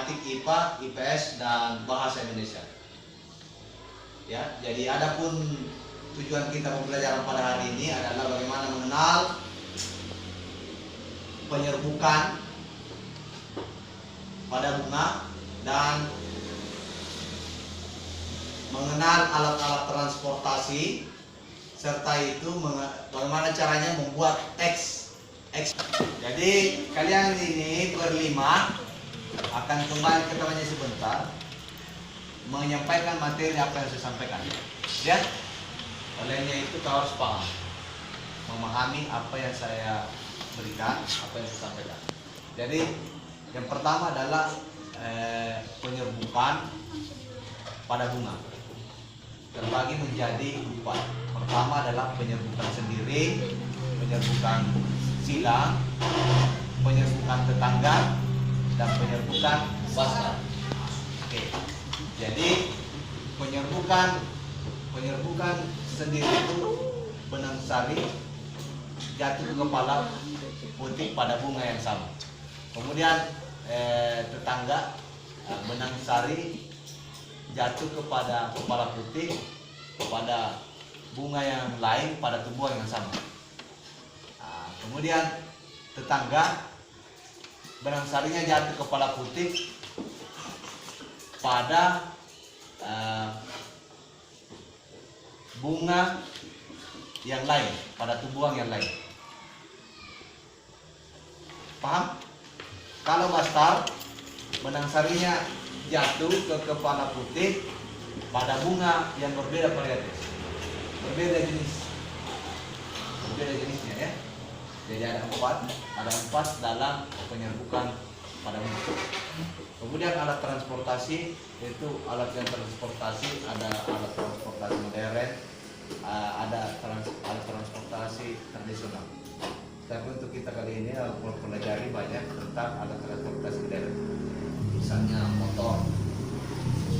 matematik, IPA, IPS, dan bahasa Indonesia. Ya, jadi adapun tujuan kita pembelajaran pada hari ini adalah bagaimana mengenal penyerbukan pada bunga dan mengenal alat-alat transportasi, serta itu bagaimana caranya membuat teks. Jadi kalian ini berlima akan kembali ke temannya sebentar menyampaikan materi apa yang saya sampaikan. Ya, olehnya itu kau harus paham, memahami apa yang saya berikan, apa yang saya sampaikan. Jadi yang pertama adalah penyerbukan pada bunga terbagi menjadi 4. Pertama adalah penyerbukan sendiri, penyerbukan silang, penyerbukan tetangga, dan penyerbukan bastar. Oke. Jadi penyerbukan sendiri itu benang sari jatuh ke kepala putih pada bunga yang sama. Kemudian tetangga, benang sari jatuh kepada kepala putih pada bunga yang lain pada tumbuhan yang sama. Kemudian tetangga, benang sarinya jatuh kepala putih pada bunga yang lain, pada tumbuhan yang lain. Paham? Kalau bastar, benang sarinya jatuh ke kepala putih pada bunga yang berbeda varietas, berbeda jenisnya ya. Jadi ada 4 dalam penyerbukan pada bunga. Kemudian alat transportasi, itu alat yang transportasi, ada alat transportasi modern, ada alat transportasi tradisional. Tapi untuk kita kali ini mempelajari banyak tentang alat transportasi modern, misalnya motor,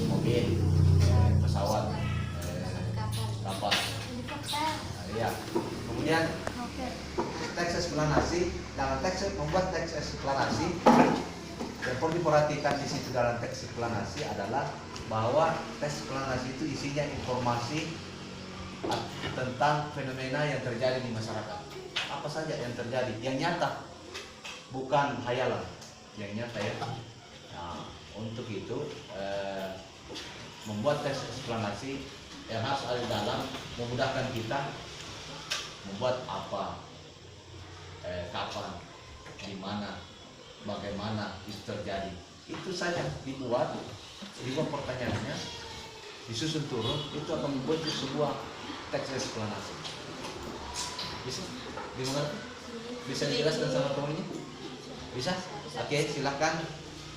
mobil, pesawat, kapal. Ya. Kemudian teks eksplanasi. Dalam membuat teks eksplanasi, yang perlu diperhatikan di situ dalam teks eksplanasi adalah bahwa teks eksplanasi itu isinya informasi tentang fenomena yang terjadi di masyarakat. Apa saja yang terjadi, yang nyata, bukan hayalan, yang nyata ya. Nah, untuk itu membuat teks eksplanasi yang harus ada dalam memudahkan kita membuat apa, kapan, di mana, bagaimana itu terjadi. Itu saja dibuat pertanyaannya, disusun turun, itu akan membuat sebuah teks eksplanasi. Bisa? Dimengerti? Bisa dijelaskan sama temannya? Bisa? Oke, silakan.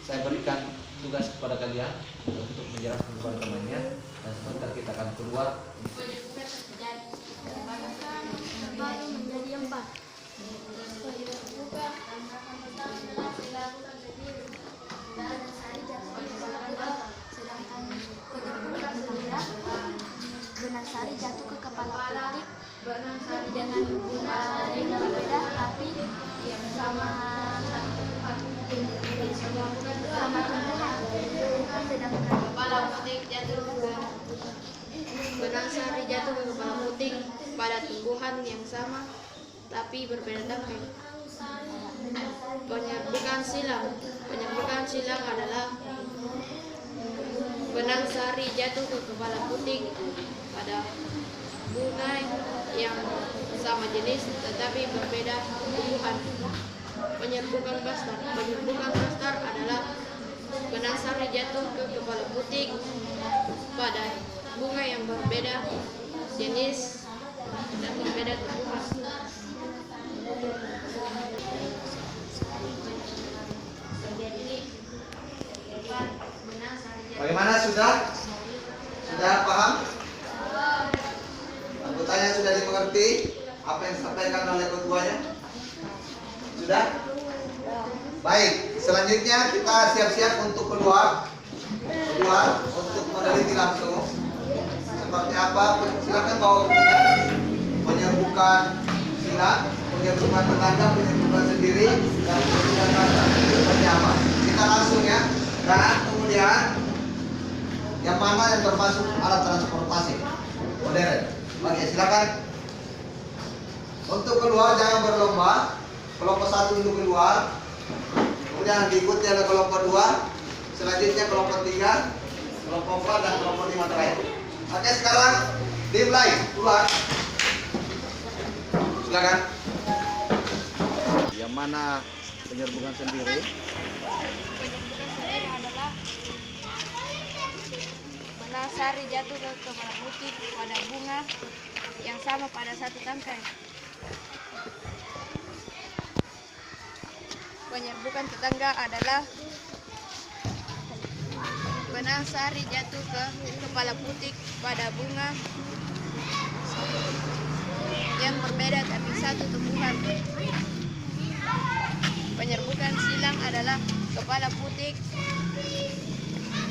Saya berikan tugas kepada kalian untuk menjelaskan kepada temannya, dan sebentar kita akan keluar. Menjadi 4. Sedangkan penyerbukan benda, benang sari jatuh ke kepala putih dengan bunga yang berbeda tapi sama tumbuhan. Sedangkan Kepala putih jatuh ke benang sari jatuh ke kepala putih pada tumbuhan yang sama tapi berbeda tangkai. Penyerbukan silang adalah benang sari jatuh ke kepala putih pada bunga yang sama jenis tetapi berbeda tumbuhan. Penyerbukan bastar adalah benang sari jatuh ke kepala putih pada bunga yang berbeda jenis dan berbeda tumbuhan. Bagaimana, sudah paham? Anggotanya sudah dimengerti apa yang disampaikan oleh ketuanya? Sudah? Baik, selanjutnya kita siap-siap untuk keluar untuk meneliti langsung seperti apa. Silakan bawa penyerbukan silang, penyerbukan tetangga, penyerbukan sendiri, dan penyerbukan bastar. Seperti apa? Kita langsung ya, karena yang mana yang termasuk alat transportasi modern? Oke, silakan. Untuk keluar jangan berlomba. Kelompok 1 untuk keluar. Kemudian diikuti oleh kelompok 2. Selanjutnya kelompok 3, kelompok 4 dan kelompok 5 terakhir. Oke, sekarang dimulai. Keluar. Silakan. Yang mana penyerbukan sendiri? Penyerbukan sendiri adalah benang sari jatuh ke kepala putih pada bunga yang sama pada satu tangkai. Penyerbukan tetangga adalah benang sari jatuh ke kepala putih pada bunga yang berbeda tapi satu tumbuhan. Penyerbukan silang adalah kepala putih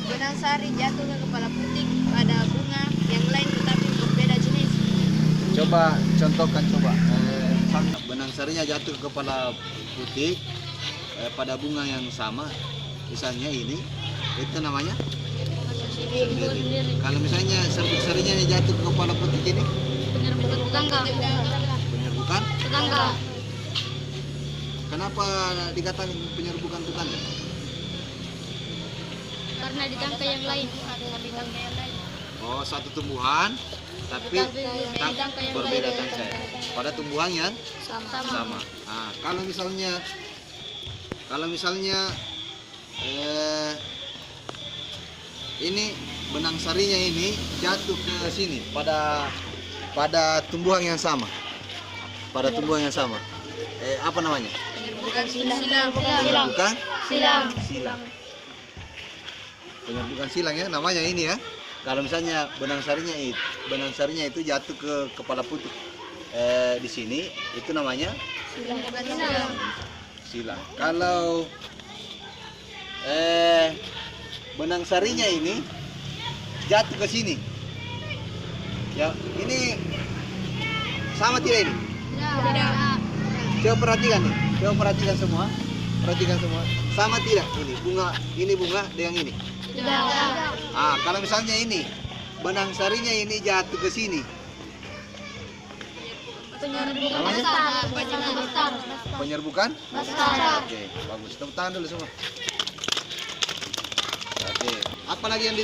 benang sari jatuh ke kepala putih pada bunga yang lain tetapi berbeda jenis. Coba contohkan coba. Benang sarinya jatuh ke kepala putih pada bunga yang sama. Misalnya ini, itu namanya sendiri. Kalau misalnya serbuk sarinya jatuh ke kepala putih ini, Penyerbukan tetangga. penyerbukan. Tetangga. Kenapa dikatakan penyerbukan tetangga? Karena di tangkai yang lain. Oh, satu tumbuhan tapi berbeda tangkai pada tumbuhan yang sama. Nah, kalau misalnya ini benang sarinya ini jatuh ke sini pada tumbuhan yang sama. Pada tumbuhan yang sama. Apa namanya? Penyerbukan silang. Penyerbukan Silang. silang. Penyerbukan silang ya namanya ini ya. Kalau misalnya benang sarinya itu jatuh ke kepala putih di sini, itu namanya silang. Kalau benang sarinya ini jatuh ke sini, ya ini sama tidak ini? Tidak. Coba perhatikan nih, coba perhatikan semua, sama tidak ini bunga dengan ini? Tidak. Ah, kalau misalnya ini benang sarinya ini jatuh ke sini, Penyerbukan namanya? besar. Penyerbukan? Besar. Oke, bagus. Tepuk tangan dulu semua. Oke, apalagi yang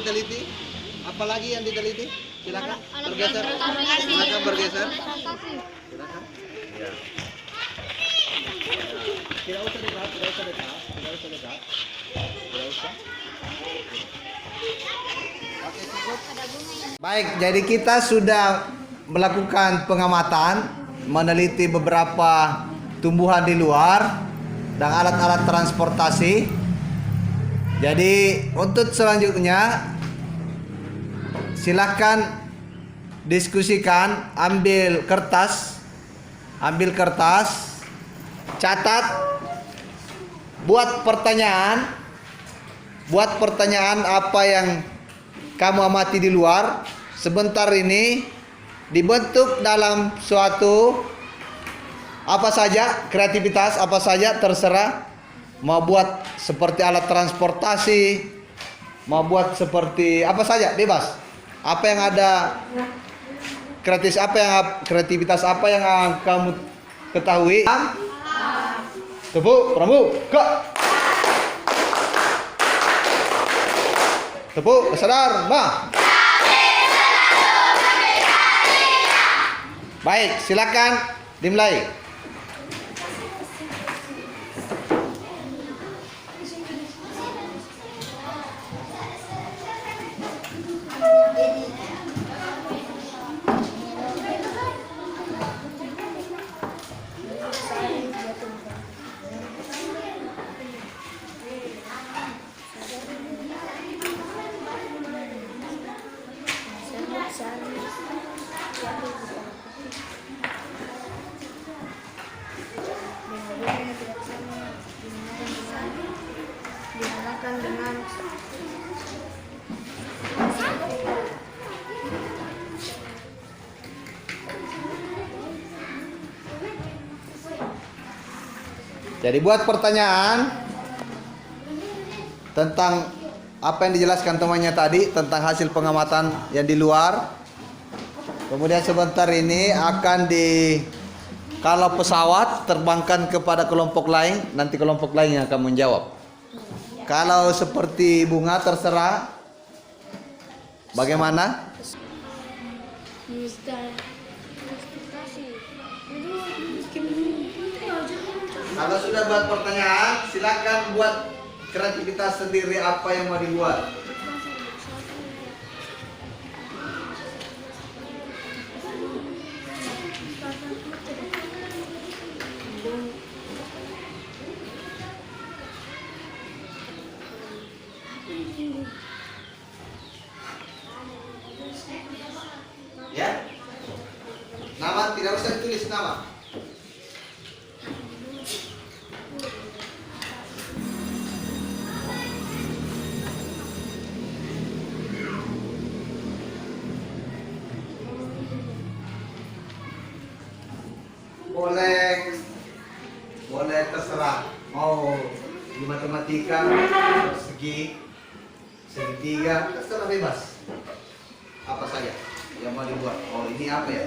diteliti? Silakan bergeser. Silakan bergeser. Silakan. Ya. Tidak usah dekat. Oke, cukup. Baik, jadi kita sudah melakukan pengamatan, meneliti beberapa tumbuhan di luar dan alat-alat transportasi. Jadi untuk selanjutnya silahkan diskusikan, ambil kertas, catat, buat pertanyaan apa yang kamu amati di luar. Sebentar ini dibentuk dalam suatu kreativitas apa saja terserah. Mau buat seperti alat transportasi, mau buat seperti apa saja, bebas. Apa yang ada kreativitas apa yang kamu ketahui. Tepuk pramuka. Tepuk sadar, Baik, silakan dimulai. Digunakan dengan Jadi buat pertanyaan tentang apa yang dijelaskan temannya tadi tentang hasil pengamatan yang di luar. Kemudian sebentar ini akan kalau pesawat terbangkan kepada kelompok lain, nanti kelompok lain yang akan menjawab. Kalau seperti bunga terserah. Bagaimana? Kalau sudah buat pertanyaan, silakan buat kreativitas sendiri apa yang mau dibuat. Ya, nama tidak usah ditulis nama. Boleh terserah. Mau di matematika, segi, segitiga, terserah bebas. Apa saja yang mau dibuat. Oh, ini apa ya?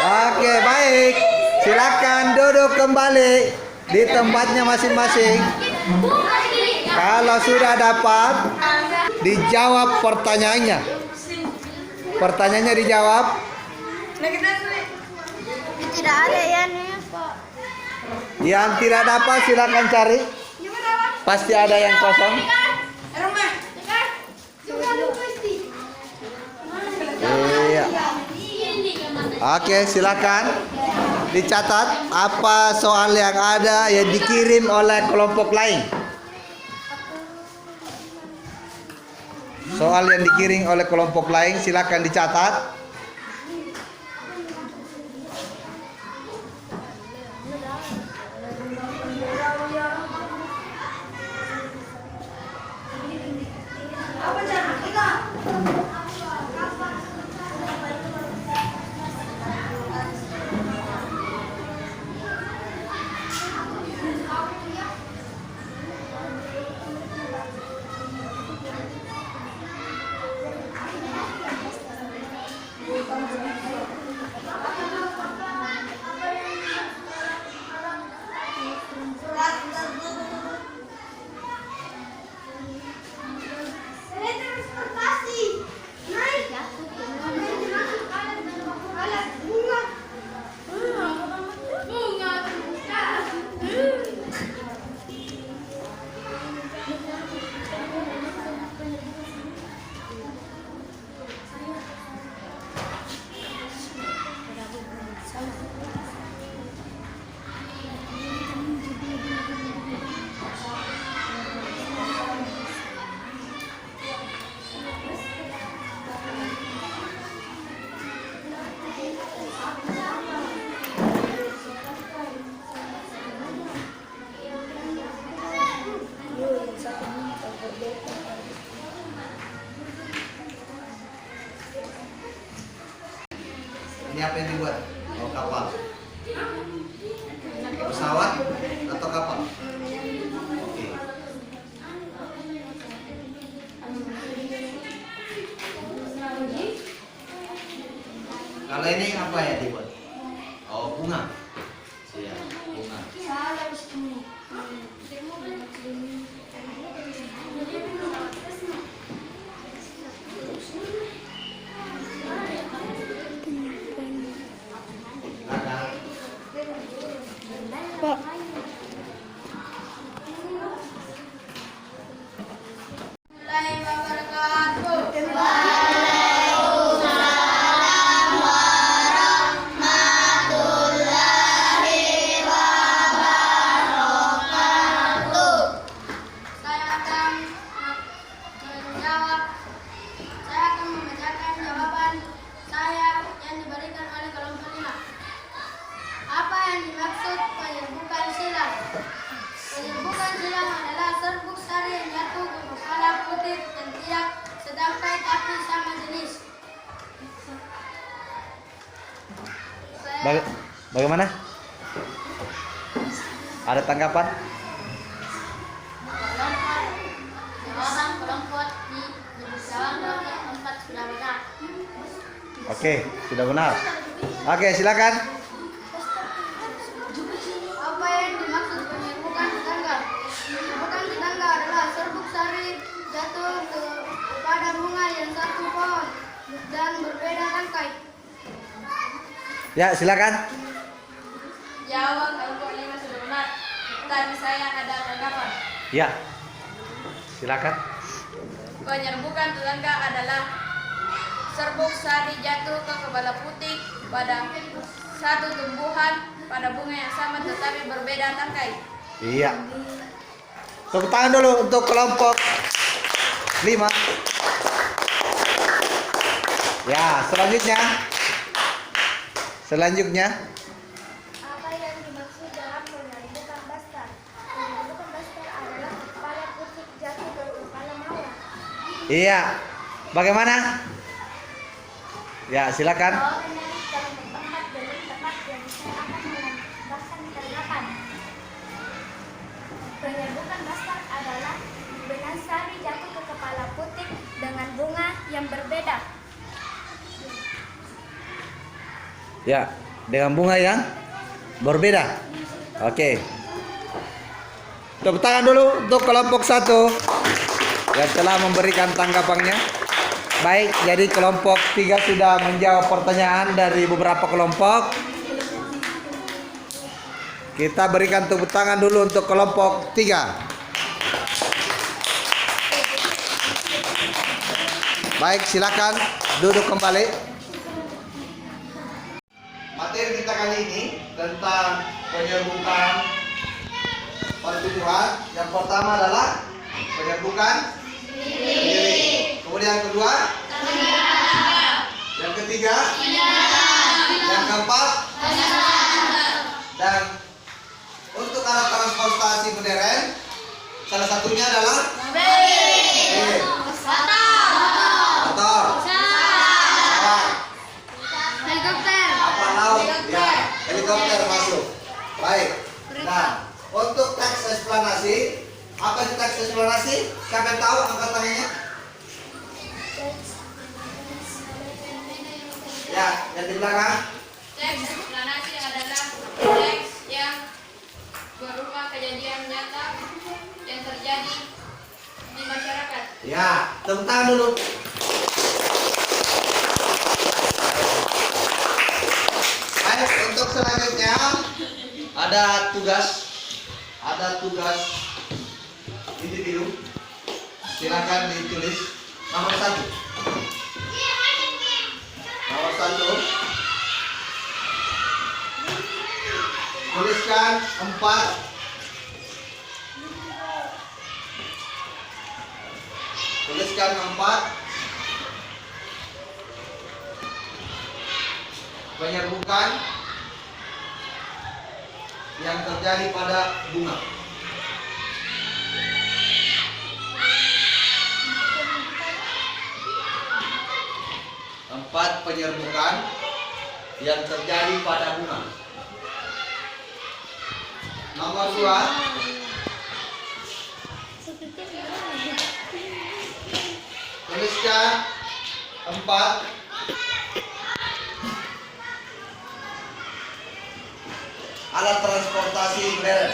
Oke, baik. Silakan duduk kembali di tempatnya masing-masing. Kalau sudah dapat, dijawab pertanyaannya. Pertanyaannya dijawab. Tidak ada ya nih, Pak. Yang tidak dapat silakan cari. Pasti ada yang kosong. Iya. Oke, silakan dicatat apa soal yang ada yang dikirim oleh kelompok lain. Soal yang dikirim oleh kelompok lain silakan dicatat. Ini apa yang dibuat? Oh, kapal. Pesawat atau kapal? Oke. Kalau ini apa ya dibuat? Oh, bunga. Iya, bunga. Saya sari yang jatuh ke kepala putih yang tidak sedangkai tapi sama jenis. Bagaimana? Ada tanggapan? Jawaban kelompok di jawaban keempat sudah benar. Oke, sudah benar. Oke, silakan. Apa yang dimaksud penyerbukan tetangga? Penyerbukan tetangga adalah serbuk sari jatuh kepada bunga yang satu pohon dan berbeda tangkai. Ya, silakan. Jawab kelompok 5 sudah benar. Tadi saya ada tanggapan. Ya. Silakan. Penyerbukan tetangga adalah serbuk sari jatuh ke kepala putih pada satu tumbuhan pada bunga yang sama tetapi berbeda tangkai. Iya. Tepuk tangan dulu untuk kelompok 5. Ya, selanjutnya. Apa yang dimaksud dalam penyerbukan bastar? Penyerbukan bastar adalah kepala putih jatuh ke kepala mawar. Iya. Bagaimana? Ya, silakan. Jawabannya dalam tempat dan tempat yang saya akan menambahkan tanggapan. Penyerbukan bastar adalah benang sari jatuh ke kepala putih dengan bunga yang berbeda. Ya, dengan bunga yang berbeda. Oke. Tepuk tangan dulu untuk kelompok 1 yang telah memberikan tanggapannya. Baik, jadi kelompok 3 sudah menjawab pertanyaan dari beberapa kelompok. Kita berikan tepuk tangan dulu untuk kelompok 3. Baik, silakan duduk kembali. Materi kita kali ini tentang penyerbukan pertumbuhan. Yang pertama adalah penyerbukan diri. Kemudian yang kedua, yang ketiga, yang keempat, dan untuk alat transportasi modern, salah satunya adalah motor, pesawat, Helikopter. kapal laut, ya, helikopter masuk. Baik. Nah, untuk teks eksplanasi, apa itu teks eksplanasi? Siapa yang tahu angkat tangannya? Ya, yang di belakang. Teks eksplanasi adalah teks yang berupa kejadian nyata yang terjadi di masyarakat. Ya, tepuk tangan dulu. Baik, untuk selanjutnya ada tugas individu. Silakan ditulis nomor 1. Nomor 1. Tuliskan 4. Tuliskan 4 penyerbukan yang terjadi pada bunga. Empat penyerbukan yang terjadi pada bunga. Nomor 2. Tuliskan 4 alat transportasi modern.